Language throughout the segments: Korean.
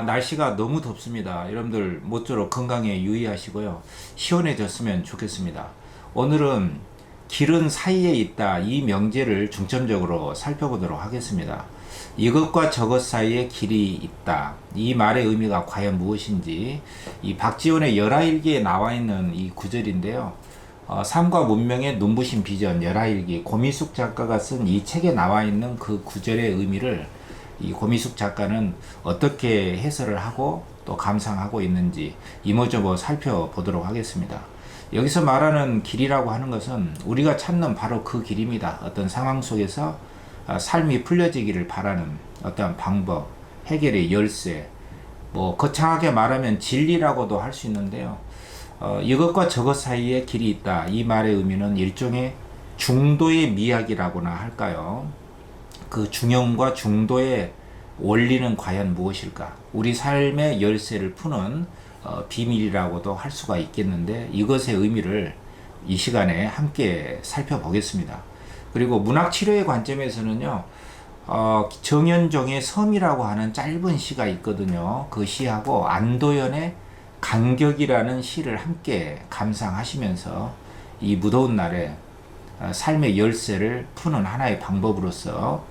날씨가 너무 덥습니다. 여러분들 모쪼록 건강에 유의하시고요. 시원해졌으면 좋겠습니다. 오늘은 길은 사이에 있다, 이 명제를 중점적으로 살펴보도록 하겠습니다. 이것과 저것 사이에 길이 있다, 이 말의 의미가 과연 무엇인지, 이 박지원의 열하일기에 나와 있는 이 구절인데요. 삶과 문명의 눈부신 비전 열하일기, 고미숙 작가가 쓴 이 책에 나와 있는 그 구절의 의미를 이 고미숙 작가는 어떻게 해설을 하고 또 감상하고 있는지 이모저모 살펴보도록 하겠습니다. 여기서 말하는 길이라고 하는 것은 우리가 찾는 바로 그 길입니다. 어떤 상황 속에서 삶이 풀려지기를 바라는 어떤 방법, 해결의 열쇠, 거창하게 말하면 진리라고도 할 수 있는데요. 이것과 저것 사이에 길이 있다, 이 말의 의미는 일종의 중도의 미학이라고나 할까요? 그 중형과 중도의 원리는 과연 무엇일까? 우리 삶의 열쇠를 푸는 비밀이라고도 할 수가 있겠는데, 이것의 의미를 이 시간에 함께 살펴보겠습니다. 그리고 문학치료의 관점에서는요, 정현종의 섬이라고 하는 짧은 시가 있거든요. 그 시하고 안도연의 간격이라는 시를 함께 감상하시면서 이 무더운 날에 삶의 열쇠를 푸는 하나의 방법으로서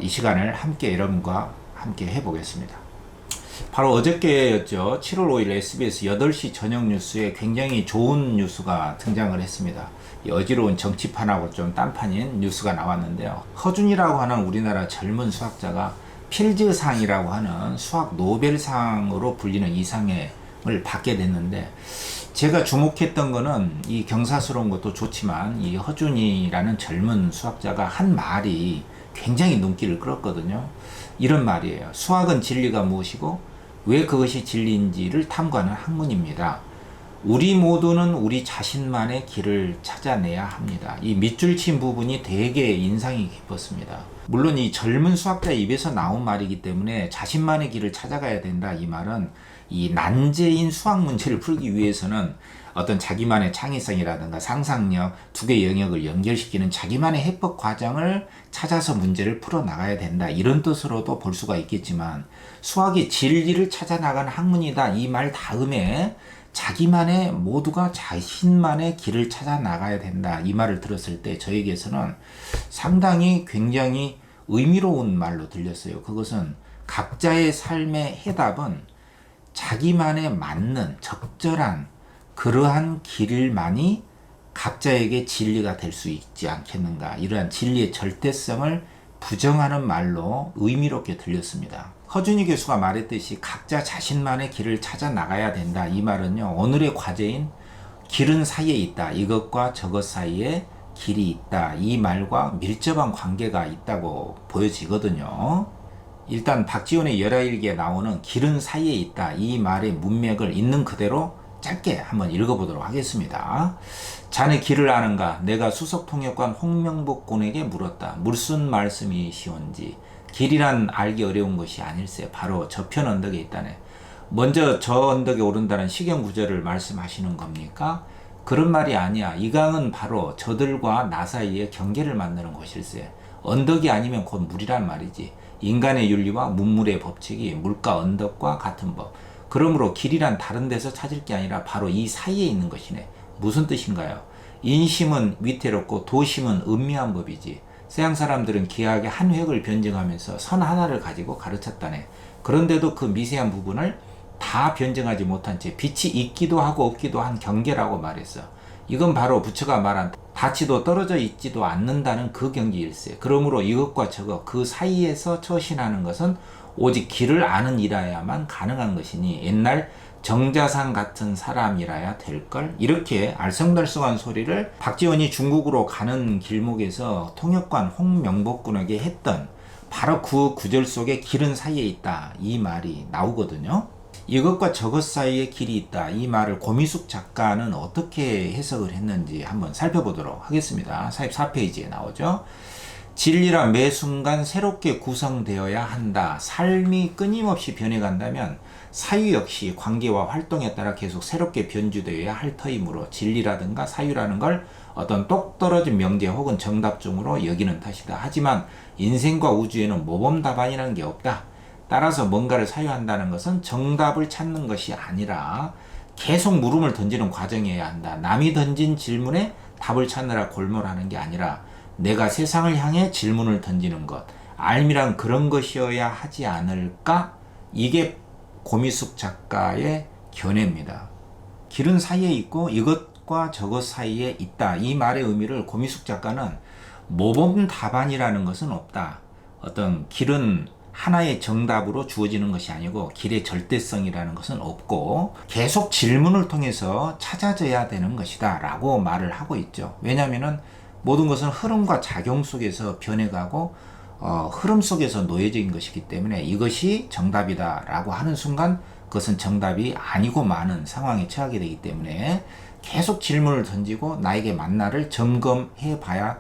이 시간을 함께 여러분과 함께 해보겠습니다. 바로 어저께였죠. 7월 5일 SBS 8시 저녁 뉴스에 굉장히 좋은 뉴스가 등장을 했습니다. 어지러운 정치판하고 좀 딴판인 뉴스가 나왔는데요. 허준이라고 하는 우리나라 젊은 수학자가 필즈상이라고 하는 수학 노벨상으로 불리는 이 상을 받게 됐는데, 제가 주목했던 거는 이 경사스러운 것도 좋지만 이 허준이라는 젊은 수학자가 한 말이 굉장히 눈길을 끌었거든요. 이런 말이에요. 수학은 진리가 무엇이고 왜 그것이 진리인지를 탐구하는 학문입니다. 우리 모두는 우리 자신만의 길을 찾아내야 합니다. 이 밑줄 친 부분이 되게 인상이 깊었습니다. 물론 이 젊은 수학자의 입에서 나온 말이기 때문에 자신만의 길을 찾아가야 된다, 이 말은 이 난제인 수학 문제를 풀기 위해서는 어떤 자기만의 창의성이라든가 상상력, 두 개의 영역을 연결시키는 자기만의 해법 과정을 찾아서 문제를 풀어나가야 된다, 이런 뜻으로도 볼 수가 있겠지만, 수학이 진리를 찾아나가는 학문이다, 이 말 다음에 자기만의, 모두가 자신만의 길을 찾아나가야 된다, 이 말을 들었을 때 저에게서는 상당히 굉장히 의미로운 말로 들렸어요. 그것은 각자의 삶의 해답은 자기만의 맞는 적절한 그러한 길만이 각자에게 진리가 될 수 있지 않겠는가, 이러한 진리의 절대성을 부정하는 말로 의미롭게 들렸습니다. 허준이 교수가 말했듯이 각자 자신만의 길을 찾아 나가야 된다, 이 말은요, 오늘의 과제인 길은 사이에 있다, 이것과 저것 사이에 길이 있다, 이 말과 밀접한 관계가 있다고 보여지거든요. 일단 박지원의 열하일기에 나오는 길은 사이에 있다, 이 말의 문맥을 있는 그대로 짧게 한번 읽어보도록 하겠습니다. 자네 길을 아는가? 내가 수석통역관 홍명복 군에게 물었다. 무슨 말씀이 시온지. 길이란 알기 어려운 것이 아닐세. 바로 저편 언덕에 있다네. 먼저 저 언덕에 오른다는 시경구절을 말씀하시는 겁니까? 그런 말이 아니야. 이 강은 바로 저들과 나 사이에 경계를 만드는 곳일세. 언덕이 아니면 곧 물이란 말이지. 인간의 윤리와 문물의 법칙이 물과 언덕과 같은 법. 그러므로 길이란 다른 데서 찾을 게 아니라 바로 이 사이에 있는 것이네. 무슨 뜻인가요? 인심은 위태롭고 도심은 음미한 법이지. 서양 사람들은 기하게 한 획을 변증하면서 선 하나를 가지고 가르쳤다네. 그런데도 그 미세한 부분을 다 변증하지 못한 채 빛이 있기도 하고 없기도 한 경계라고 말했어. 이건 바로 부처가 말한 닿지도 떨어져 있지도 않는다는 그 경지일세. 그러므로 이것과 저것 그 사이에서 처신하는 것은 오직 길을 아는 이라야만 가능한 것이니 옛날 정자상 같은 사람이라야 될걸? 이렇게 알쏭달쏭한 소리를 박지원이 중국으로 가는 길목에서 통역관 홍명복군에게 했던 바로 그 구절 속에 길은 사이에 있다, 이 말이 나오거든요. 이것과 저것 사이에 길이 있다, 이 말을 고미숙 작가는 어떻게 해석을 했는지 한번 살펴보도록 하겠습니다. 44페이지에 나오죠. 진리란 매 순간 새롭게 구성되어야 한다. 삶이 끊임없이 변해간다면 사유 역시 관계와 활동에 따라 계속 새롭게 변주되어야 할 터이므로 진리라든가 사유라는 걸 어떤 똑 떨어진 명제 혹은 정답 중으로 여기는 탓이다. 하지만 인생과 우주에는 모범답안이라는 게 없다. 따라서 뭔가를 사유한다는 것은 정답을 찾는 것이 아니라 계속 물음을 던지는 과정이어야 한다. 남이 던진 질문에 답을 찾느라 골몰하는 게 아니라 내가 세상을 향해 질문을 던지는 것. 알미란 그런 것이어야 하지 않을까? 이게 고미숙 작가의 견해입니다. 길은 사이에 있고 이것과 저것 사이에 있다. 이 말의 의미를 고미숙 작가는 모범 답안이라는 것은 없다. 어떤 길은 하나의 정답으로 주어지는 것이 아니고 길의 절대성이라는 것은 없고 계속 질문을 통해서 찾아져야 되는 것이다 라고 말을 하고 있죠. 왜냐하면 모든 것은 흐름과 작용 속에서 변해가고 흐름 속에서 놓여진 것이기 때문에 이것이 정답이다 라고 하는 순간 그것은 정답이 아니고 마는 상황에 처하게 되기 때문에 계속 질문을 던지고 나에게 맞나를 점검해 봐야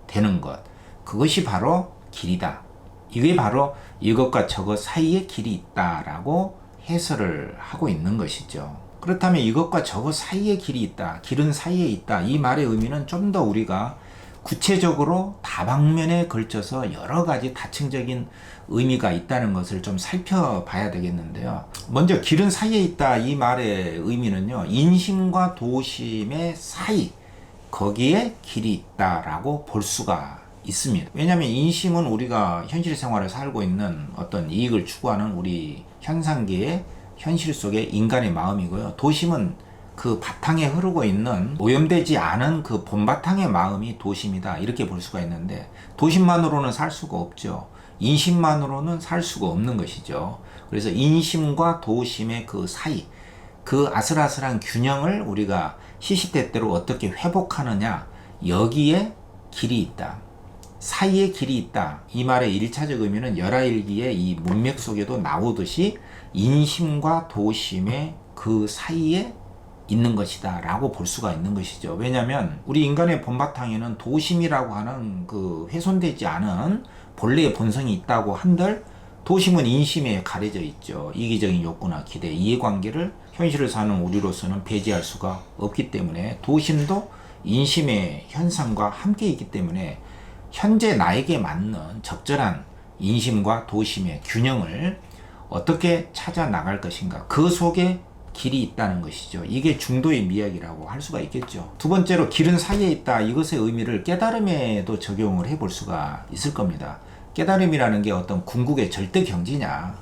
되는 것. 그것이 바로 길이다. 이게 바로 이것과 저것 사이에 길이 있다라고 해설을 하고 있는 것이죠. 그렇다면 이것과 저것 사이에 길이 있다, 길은 사이에 있다, 이 말의 의미는 좀 더 우리가 구체적으로 다방면에 걸쳐서 여러 가지 다층적인 의미가 있다는 것을 좀 살펴봐야 되겠는데요. 먼저 길은 사이에 있다, 이 말의 의미는요, 인심과 도심의 사이, 거기에 길이 있다라고 볼 수가 있습니다. 왜냐하면 인심은 우리가 현실 생활을 살고 있는 어떤 이익을 추구하는 우리 현상계의 현실 속의 인간의 마음이고요. 도심은 그 바탕에 흐르고 있는 오염되지 않은 그 본바탕의 마음이 도심이다. 이렇게 볼 수가 있는데 도심만으로는 살 수가 없죠. 인심만으로는 살 수가 없는 것이죠. 그래서 인심과 도심의 그 사이, 그 아슬아슬한 균형을 우리가 시시때때로 어떻게 회복하느냐, 여기에 길이 있다. 사이에 길이 있다. 이 말의 1차적 의미는 열하일기의 이 문맥 속에도 나오듯이 인심과 도심의 그 사이에 있는 것이다 라고 볼 수가 있는 것이죠. 왜냐하면 우리 인간의 본바탕에는 도심이라고 하는 그 훼손되지 않은 본래의 본성이 있다고 한들 도심은 인심에 가려져 있죠. 이기적인 욕구나 기대, 이해관계를 현실을 사는 우리로서는 배제할 수가 없기 때문에 도심도 인심의 현상과 함께 있기 때문에 현재 나에게 맞는 적절한 인심과 도심의 균형을 어떻게 찾아 나갈 것인가, 그 속에 길이 있다는 것이죠. 이게 중도의 미학이라고 할 수가 있겠죠. 두 번째로 길은 사이에 있다, 이것의 의미를 깨달음에도 적용을 해볼 수가 있을 겁니다. 깨달음이라는 게 어떤 궁극의 절대 경지냐,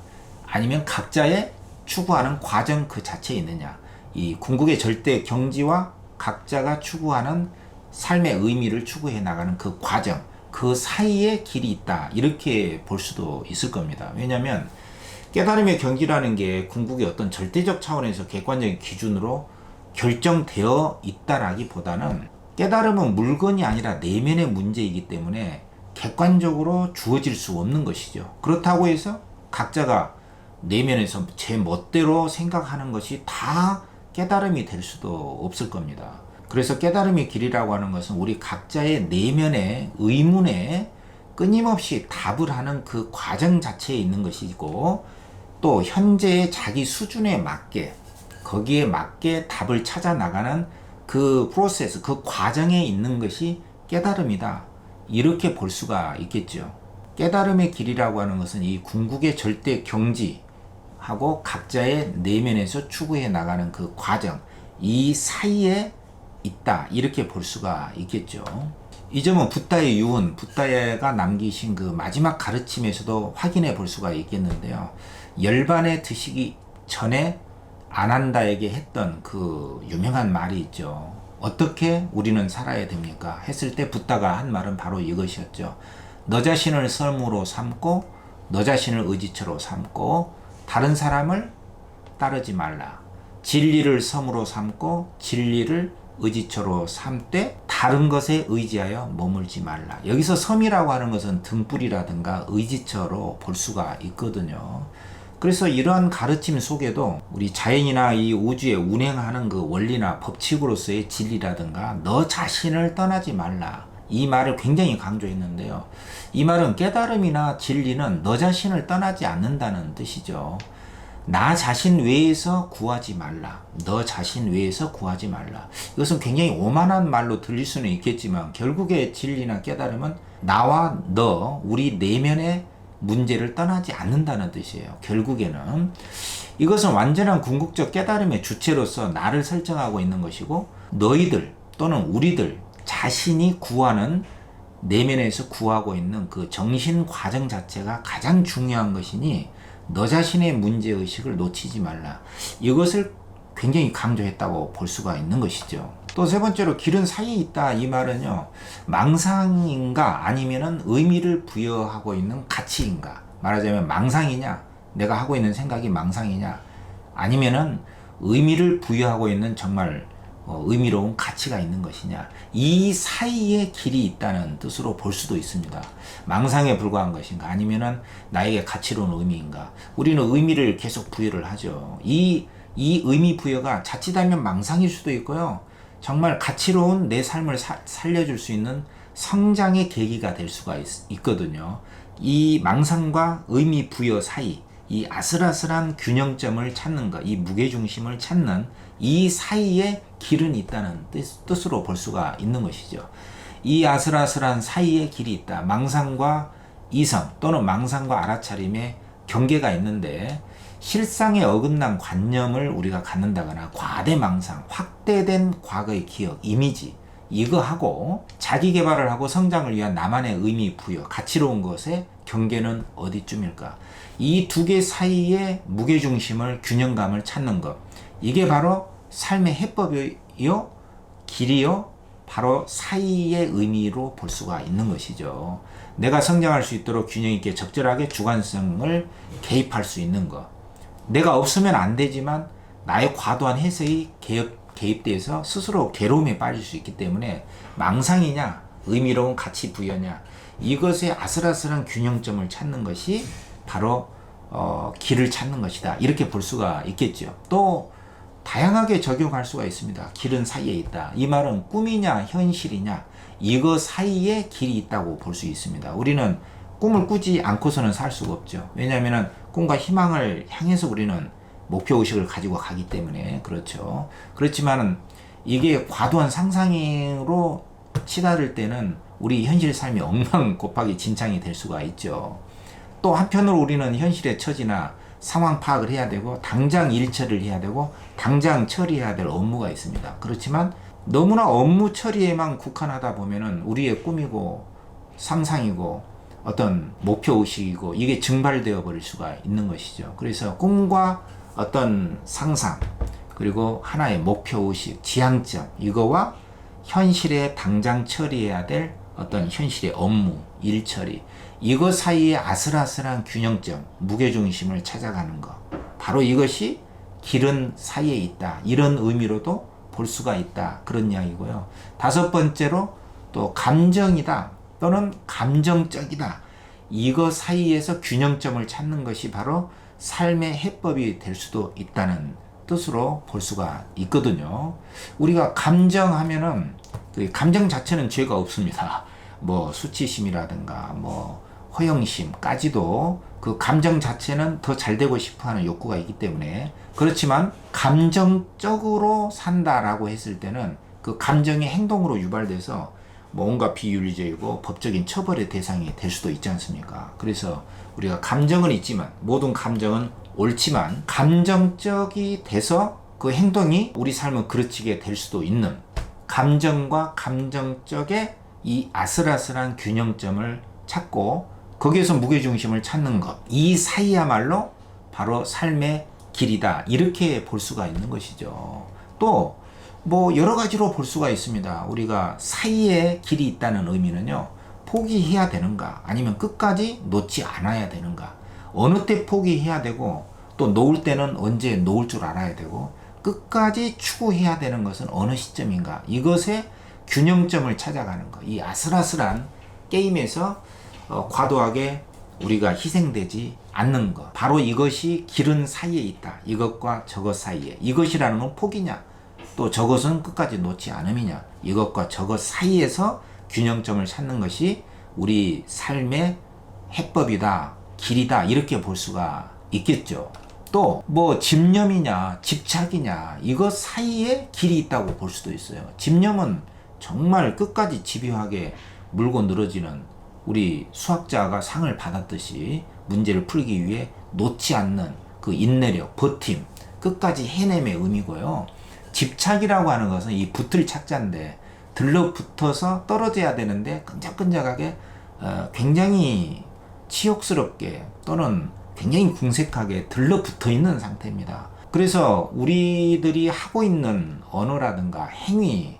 아니면 각자의 추구하는 과정 그 자체에 있느냐, 이 궁극의 절대 경지와 각자가 추구하는 삶의 의미를 추구해 나가는 그 과정, 그 사이에 길이 있다, 이렇게 볼 수도 있을 겁니다. 왜냐하면 깨달음의 경지라는 게 궁극의 어떤 절대적 차원에서 객관적인 기준으로 결정되어 있다라기보다는 깨달음은 물건이 아니라 내면의 문제이기 때문에 객관적으로 주어질 수 없는 것이죠. 그렇다고 해서 각자가 내면에서 제 멋대로 생각하는 것이 다 깨달음이 될 수도 없을 겁니다. 그래서 깨달음의 길이라고 하는 것은 우리 각자의 내면의 의문에 끊임없이 답을 하는 그 과정 자체에 있는 것이고, 또 현재의 자기 수준에 맞게, 거기에 맞게 답을 찾아 나가는 그 프로세스, 그 과정에 있는 것이 깨달음이다, 이렇게 볼 수가 있겠죠. 깨달음의 길이라고 하는 것은 이 궁극의 절대 경지하고 각자의 내면에서 추구해 나가는 그 과정, 이 사이에 있다, 이렇게 볼 수가 있겠죠. 이 점은 붓다의 유훈, 붓다가 남기신 그 마지막 가르침에서도 확인해 볼 수가 있겠는데요. 열반에 드시기 전에 아난다에게 했던 그 유명한 말이 있죠. 어떻게 우리는 살아야 됩니까? 했을 때 붓다가 한 말은 바로 이것이었죠. 너 자신을 섬으로 삼고 너 자신을 의지처로 삼고 다른 사람을 따르지 말라. 진리를 섬으로 삼고 진리를 의지처로 삼되 다른 것에 의지하여 머물지 말라. 여기서 섬이라고 하는 것은 등불이라든가 의지처로 볼 수가 있거든요. 그래서 이러한 가르침 속에도 우리 자연이나 이 우주에 운행하는 그 원리나 법칙으로서의 진리라든가 너 자신을 떠나지 말라, 이 말을 굉장히 강조했는데요. 이 말은 깨달음이나 진리는 너 자신을 떠나지 않는다는 뜻이죠. 나 자신 외에서 구하지 말라. 너 자신 외에서 구하지 말라. 이것은 굉장히 오만한 말로 들릴 수는 있겠지만 결국에 진리나 깨달음은 나와 너, 우리 내면의 문제를 떠나지 않는다는 뜻이에요. 결국에는 이것은 완전한 궁극적 깨달음의 주체로서 나를 설정하고 있는 것이고, 너희들 또는 우리들 자신이 구하는, 내면에서 구하고 있는 그 정신 과정 자체가 가장 중요한 것이니 너 자신의 문제의식을 놓치지 말라. 이것을 굉장히 강조했다고 볼 수가 있는 것이죠. 또 세 번째로 길은 사이에 있다. 이 말은요, 망상인가 아니면은 의미를 부여하고 있는 가치인가. 말하자면 망상이냐, 내가 하고 있는 생각이 망상이냐, 아니면은 의미를 부여하고 있는 정말 의미로운 가치가 있는 것이냐, 이 사이에 길이 있다는 뜻으로 볼 수도 있습니다. 망상에 불과한 것인가, 아니면은 나에게 가치로운 의미인가. 우리는 의미를 계속 부여를 하죠. 이 의미 부여가 자칫하면 망상일 수도 있고요, 정말 가치로운 내 삶을 살려줄 수 있는 성장의 계기가 될 수가 있거든요. 이 망상과 의미 부여 사이, 이 아슬아슬한 균형점을 찾는 것, 이 무게중심을 찾는 이 사이에 길은 있다는 뜻으로 볼 수가 있는 것이죠. 이 아슬아슬한 사이에 길이 있다. 망상과 이성 또는 망상과 알아차림의 경계가 있는데, 실상에 어긋난 관념을 우리가 갖는다거나 과대 망상, 확대된 과거의 기억, 이미지, 이거 하고 자기 개발을 하고 성장을 위한 나만의 의미 부여, 가치로운 것의 경계는 어디쯤일까? 이 두 개 사이에 무게중심을, 균형감을 찾는 것, 이게 바로 삶의 해법이요, 길이요, 바로 사이의 의미로 볼 수가 있는 것이죠. 내가 성장할 수 있도록 균형 있게 적절하게 주관성을 개입할 수 있는 것. 내가 없으면 안 되지만 나의 과도한 해석이 개입돼서 스스로 괴로움에 빠질 수 있기 때문에, 망상이냐 의미로운 가치 부여냐, 이것의 아슬아슬한 균형점을 찾는 것이 바로 길을 찾는 것이다. 이렇게 볼 수가 있겠죠. 또 다양하게 적용할 수가 있습니다. 길은 사이에 있다. 이 말은 꿈이냐 현실이냐, 이거 사이에 길이 있다고 볼 수 있습니다. 우리는 꿈을 꾸지 않고서는 살 수가 없죠. 왜냐하면 꿈과 희망을 향해서 우리는 목표의식을 가지고 가기 때문에 그렇죠. 그렇지만 이게 과도한 상상으로 치달을 때는 우리 현실 삶이 엉망 곱하기 진창이 될 수가 있죠. 또 한편으로 우리는 현실의 처지나 상황 파악을 해야 되고, 당장 일 처리를 해야 되고, 당장 처리해야 될 업무가 있습니다. 그렇지만 너무나 업무 처리에만 국한하다 보면은 우리의 꿈이고 상상이고 어떤 목표의식이고 이게 증발되어 버릴 수가 있는 것이죠. 그래서 꿈과 어떤 상상, 그리고 하나의 목표의식, 지향점, 이거와 현실에 당장 처리해야 될 어떤 현실의 업무, 일 처리, 이거 사이에 아슬아슬한 균형점, 무게중심을 찾아가는 것, 바로 이것이 길은 사이에 있다. 이런 의미로도 볼 수가 있다. 그런 이야기고요. 다섯 번째로 또 감정이다 또는 감정적이다. 이거 사이에서 균형점을 찾는 것이 바로 삶의 해법이 될 수도 있다는 뜻으로 볼 수가 있거든요. 우리가 감정하면은 그 감정 자체는 죄가 없습니다. 뭐 수치심이라든가 뭐 허영심까지도 그 감정 자체는 더 잘 되고 싶어하는 욕구가 있기 때문에, 그렇지만 감정적으로 산다라고 했을 때는 그 감정이 행동으로 유발돼서 뭔가 비윤리적이고 법적인 처벌의 대상이 될 수도 있지 않습니까? 그래서 우리가 감정은 있지만, 모든 감정은 옳지만 감정적이 돼서 그 행동이 우리 삶을 그르치게 될 수도 있는, 감정과 감정적의 이 아슬아슬한 균형점을 찾고 거기에서 무게중심을 찾는 것, 이 사이야말로 바로 삶의 길이다. 이렇게 볼 수가 있는 것이죠. 또 뭐 여러 가지로 볼 수가 있습니다. 우리가 사이에 길이 있다는 의미는요, 포기해야 되는가 아니면 끝까지 놓지 않아야 되는가, 어느 때 포기해야 되고 또 놓을 때는 언제 놓을 줄 알아야 되고, 끝까지 추구해야 되는 것은 어느 시점인가, 이것의 균형점을 찾아가는 것, 이 아슬아슬한 게임에서 과도하게 우리가 희생되지 않는 것, 바로 이것이 길은 사이에 있다. 이것과 저것 사이에, 이것이라는 건 포기냐, 또 저것은 끝까지 놓지 않음이냐, 이것과 저것 사이에서 균형점을 찾는 것이 우리 삶의 해법이다, 길이다, 이렇게 볼 수가 있겠죠. 또 뭐 집념이냐 집착이냐, 이것 사이에 길이 있다고 볼 수도 있어요. 집념은 정말 끝까지 집요하게 물고 늘어지는 우리 수학자가 상을 받았듯이 문제를 풀기 위해 놓지 않는 그 인내력, 버팀, 끝까지 해냄의 의미고요. 집착이라고 하는 것은 이 붙을 착자인데 들러붙어서 떨어져야 되는데 끈적끈적하게 굉장히 치욕스럽게 또는 굉장히 궁색하게 들러붙어 있는 상태입니다. 그래서 우리들이 하고 있는 언어라든가 행위,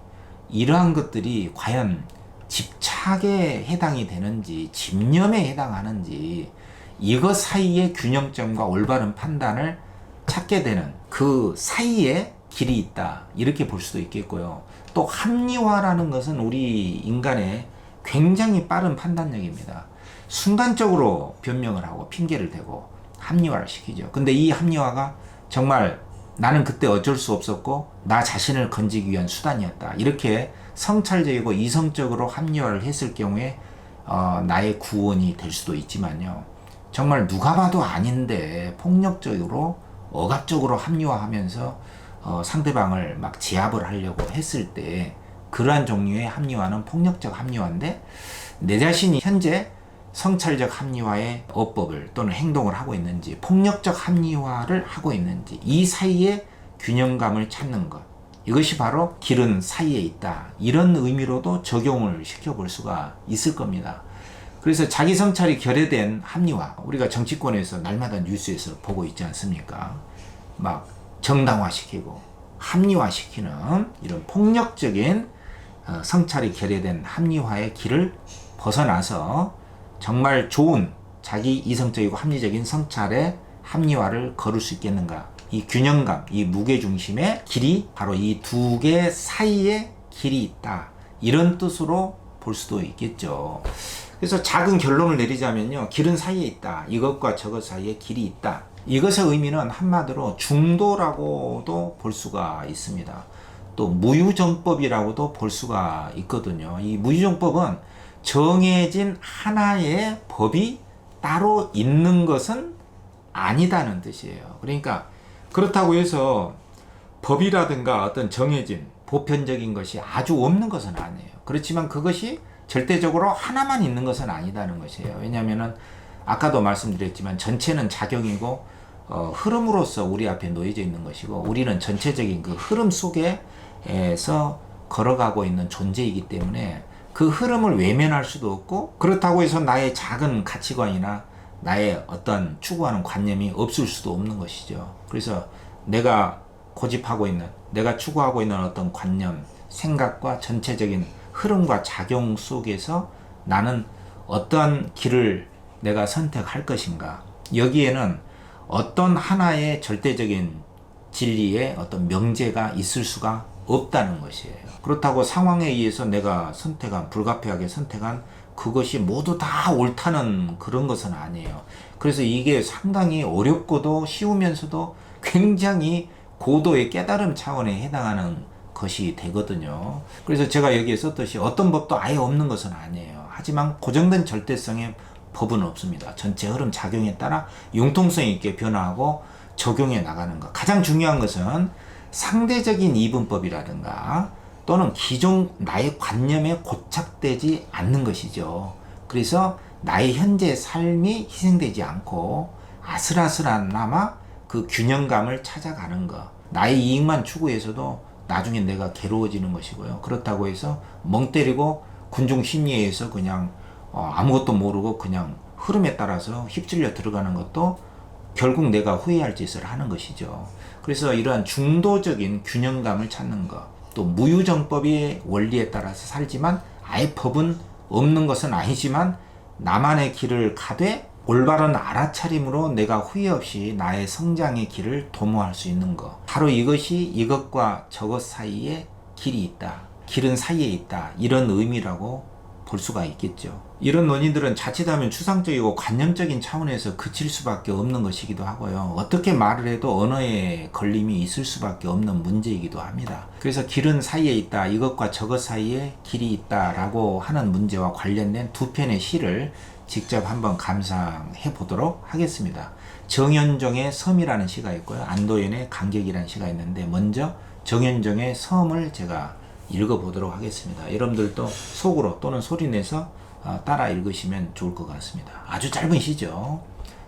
이러한 것들이 과연 집착에 해당이 되는지 집념에 해당하는지 이것 사이의 균형점과 올바른 판단을 찾게 되는 그 사이에 길이 있다, 이렇게 볼 수도 있겠고요. 또 합리화라는 것은 우리 인간의 굉장히 빠른 판단력입니다. 순간적으로 변명을 하고 핑계를 대고 합리화를 시키죠. 근데 이 합리화가 정말 나는 그때 어쩔 수 없었고 나 자신을 건지기 위한 수단이었다, 이렇게 성찰적이고 이성적으로 합리화를 했을 경우에 나의 구원이 될 수도 있지만요, 정말 누가 봐도 아닌데 폭력적으로 억압적으로 합리화하면서 상대방을 막 제압을 하려고 했을 때 그러한 종류의 합리화는 폭력적 합리화인데, 내 자신이 현재 성찰적 합리화의 어법을 또는 행동을 하고 있는지 폭력적 합리화를 하고 있는지 이 사이에 균형감을 찾는 것, 이것이 바로 길은 사이에 있다, 이런 의미로도 적용을 시켜볼 수가 있을 겁니다. 그래서 자기 성찰이 결여된 합리화, 우리가 정치권에서 날마다 뉴스에서 보고 있지 않습니까? 막 정당화시키고 합리화시키는 이런 폭력적인 성찰이 결여된 합리화의 길을 벗어나서 정말 좋은 자기 이성적이고 합리적인 성찰의 합리화를 걸을 수 있겠는가? 이 균형감, 이 무게중심의 길이 바로 이 두 개 사이에 길이 있다, 이런 뜻으로 볼 수도 있겠죠. 그래서 작은 결론을 내리자면요, 길은 사이에 있다, 이것과 저것 사이에 길이 있다, 이것의 의미는 한마디로 중도라고도 볼 수가 있습니다. 또 무유정법이라고도 볼 수가 있거든요. 이 무유정법은 정해진 하나의 법이 따로 있는 것은 아니다는 뜻이에요. 그러니까 그렇다고 해서 법이라든가 어떤 정해진 보편적인 것이 아주 없는 것은 아니에요. 그렇지만 그것이 절대적으로 하나만 있는 것은 아니다는 것이에요. 왜냐하면 아까도 말씀드렸지만 전체는 작용이고 흐름으로서 우리 앞에 놓여져 있는 것이고, 우리는 전체적인 그 흐름 속에서 걸어가고 있는 존재이기 때문에 그 흐름을 외면할 수도 없고, 그렇다고 해서 나의 작은 가치관이나 나의 어떤 추구하는 관념이 없을 수도 없는 것이죠. 그래서 내가 고집하고 있는, 내가 추구하고 있는 어떤 관념, 생각과 전체적인 흐름과 작용 속에서 나는 어떤 길을 내가 선택할 것인가, 여기에는 어떤 하나의 절대적인 진리의 어떤 명제가 있을 수가 없다는 것이에요. 그렇다고 상황에 의해서 내가 선택한, 불가피하게 선택한 그것이 모두 다 옳다는 그런 것은 아니에요. 그래서 이게 상당히 어렵고도 쉬우면서도 굉장히 고도의 깨달음 차원에 해당하는 것이 되거든요. 그래서 제가 여기에 썼듯이 어떤 법도 아예 없는 것은 아니에요. 하지만 고정된 절대성의 법은 없습니다. 전체 흐름 작용에 따라 융통성 있게 변화하고 적용해 나가는 것. 가장 중요한 것은 상대적인 이분법이라든가 또는 기존 나의 관념에 고착되지 않는 것이죠. 그래서 나의 현재 삶이 희생되지 않고 아슬아슬하나마 그 균형감을 찾아가는 것. 나의 이익만 추구해서도 나중에 내가 괴로워지는 것이고요. 그렇다고 해서 멍 때리고 군중 심리에서 그냥 아무것도 모르고 그냥 흐름에 따라서 휩쓸려 들어가는 것도 결국 내가 후회할 짓을 하는 것이죠. 그래서 이러한 중도적인 균형감을 찾는 것, 또 무유정법의 원리에 따라서 살지만 아예 법은 없는 것은 아니지만 나만의 길을 가되 올바른 알아차림으로 내가 후회 없이 나의 성장의 길을 도모할 수 있는 것, 바로 이것이 이것과 저것 사이에 길이 있다, 길은 사이에 있다, 이런 의미라고 볼 수가 있겠죠. 이런 논의들은 자칫하면 추상적이고 관념적인 차원에서 그칠 수밖에 없는 것이기도 하고요. 어떻게 말을 해도 언어에 걸림이 있을 수밖에 없는 문제이기도 합니다. 그래서 길은 사이에 있다, 이것과 저것 사이에 길이 있다라고 하는 문제와 관련된 두 편의 시를 직접 한번 감상해 보도록 하겠습니다. 정현종의 섬이라는 시가 있고요. 안도현의 간격이라는 시가 있는데, 먼저 정현종의 섬을 제가 읽어보도록 하겠습니다. 여러분들도 속으로 또는 소리내서 따라 읽으시면 좋을 것 같습니다. 아주 짧은 시죠.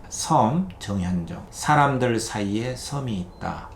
섬 정현종. 사람들 사이에 섬이 있다.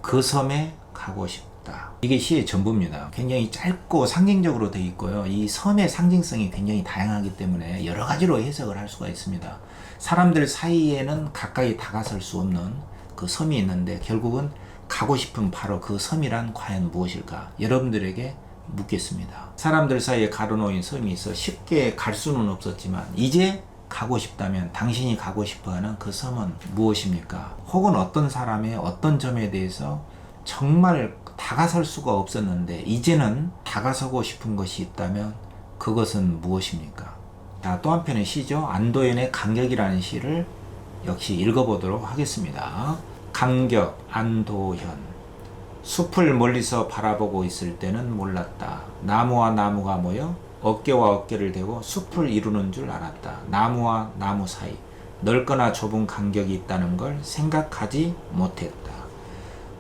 그 섬에 가고 싶다. 이게 시의 전부입니다. 굉장히 짧고 상징적으로 되어 있고요. 이 섬의 상징성이 굉장히 다양하기 때문에 여러 가지로 해석을 할 수가 있습니다. 사람들 사이에는 가까이 다가설 수 없는 그 섬이 있는데 결국은 가고 싶은 바로 그 섬이란 과연 무엇일까? 여러분들에게 묻겠습니다. 사람들 사이에 가로놓인 섬이 있어 쉽게 갈 수는 없었지만 이제 가고 싶다면 당신이 가고 싶어하는 그 섬은 무엇입니까? 혹은 어떤 사람의 어떤 점에 대해서 정말 다가설 수가 없었는데 이제는 다가서고 싶은 것이 있다면 그것은 무엇입니까? 자, 또 한편의 시죠. 안도현의 간격이라는 시를 역시 읽어보도록 하겠습니다. 간격, 안도현. 숲을 멀리서 바라보고 있을 때는 몰랐다. 나무와 나무가 모여 어깨와 어깨를 대고 숲을 이루는 줄 알았다. 나무와 나무 사이 넓거나 좁은 간격이 있다는 걸 생각하지 못했다.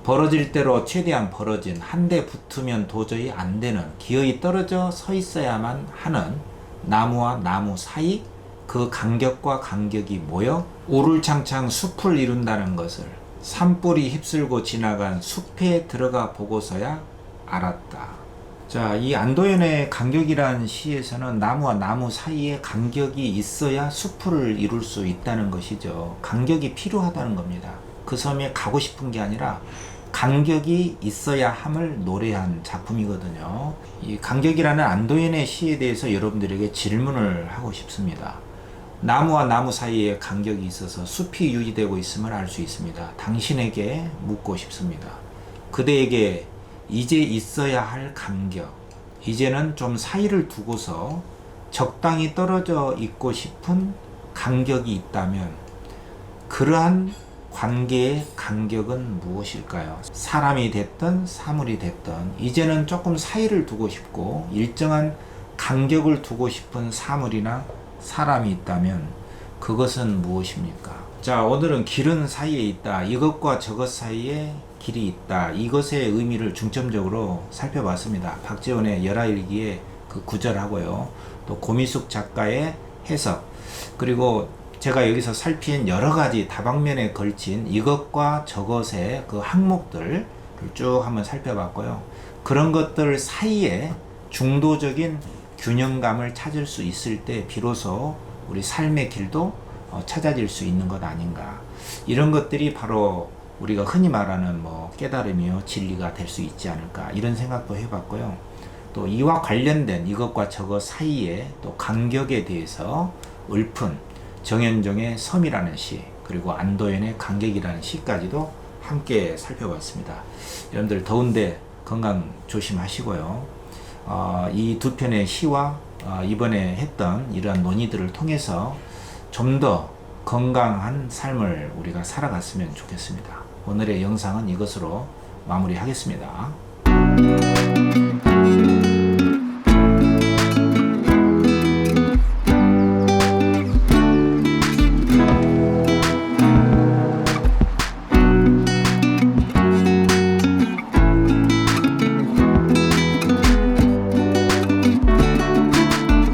벌어질 대로 최대한 벌어진, 한데 붙으면 도저히 안 되는, 기어이 떨어져 서 있어야만 하는 나무와 나무 사이 그 간격과 간격이 모여 우물창창 숲을 이룬다는 것을 산불이 휩쓸고 지나간 숲에 들어가 보고서야 알았다. 자, 이 안도현의 간격이라는 시에서는 나무와 나무 사이에 간격이 있어야 숲을 이룰 수 있다는 것이죠. 간격이 필요하다는 겁니다. 그 섬에 가고 싶은 게 아니라 간격이 있어야 함을 노래한 작품이거든요. 이 간격이라는 안도현의 시에 대해서 여러분들에게 질문을 하고 싶습니다. 나무와 나무 사이에 간격이 있어서 숲이 유지되고 있음을 알 수 있습니다. 당신에게 묻고 싶습니다. 그대에게 이제 있어야 할 간격, 이제는 좀 사이를 두고서 적당히 떨어져 있고 싶은 간격이 있다면 그러한 관계의 간격은 무엇일까요? 사람이 됐든 사물이 됐든 이제는 조금 사이를 두고 싶고 일정한 간격을 두고 싶은 사물이나 사람이 있다면 그것은 무엇입니까? 자, 오늘은 길은 사이에 있다. 이것과 저것 사이에 길이 있다. 이것의 의미를 중점적으로 살펴봤습니다. 박재원의 열하일기의 그 구절하고요. 또 고미숙 작가의 해석, 그리고 제가 여기서 살핀 여러 가지 다방면에 걸친 이것과 저것의 그 항목들을 쭉 한번 살펴봤고요. 그런 것들 사이에 중도적인 균형감을 찾을 수 있을 때 비로소 우리 삶의 길도 찾아질 수 있는 것 아닌가. 이런 것들이 바로 우리가 흔히 말하는 깨달음이요 진리가 될 수 있지 않을까, 이런 생각도 해봤고요. 또 이와 관련된 이것과 저것 사이에 또 간격에 대해서 읊은 정현종의 섬이라는 시, 그리고 안도현의 간격이라는 시까지도 함께 살펴봤습니다. 여러분들 더운데 건강 조심하시고요. 이 두 편의 시와 이번에 했던 이러한 논의들을 통해서 좀 더 건강한 삶을 우리가 살아갔으면 좋겠습니다. 오늘의 영상은 이것으로 마무리하겠습니다.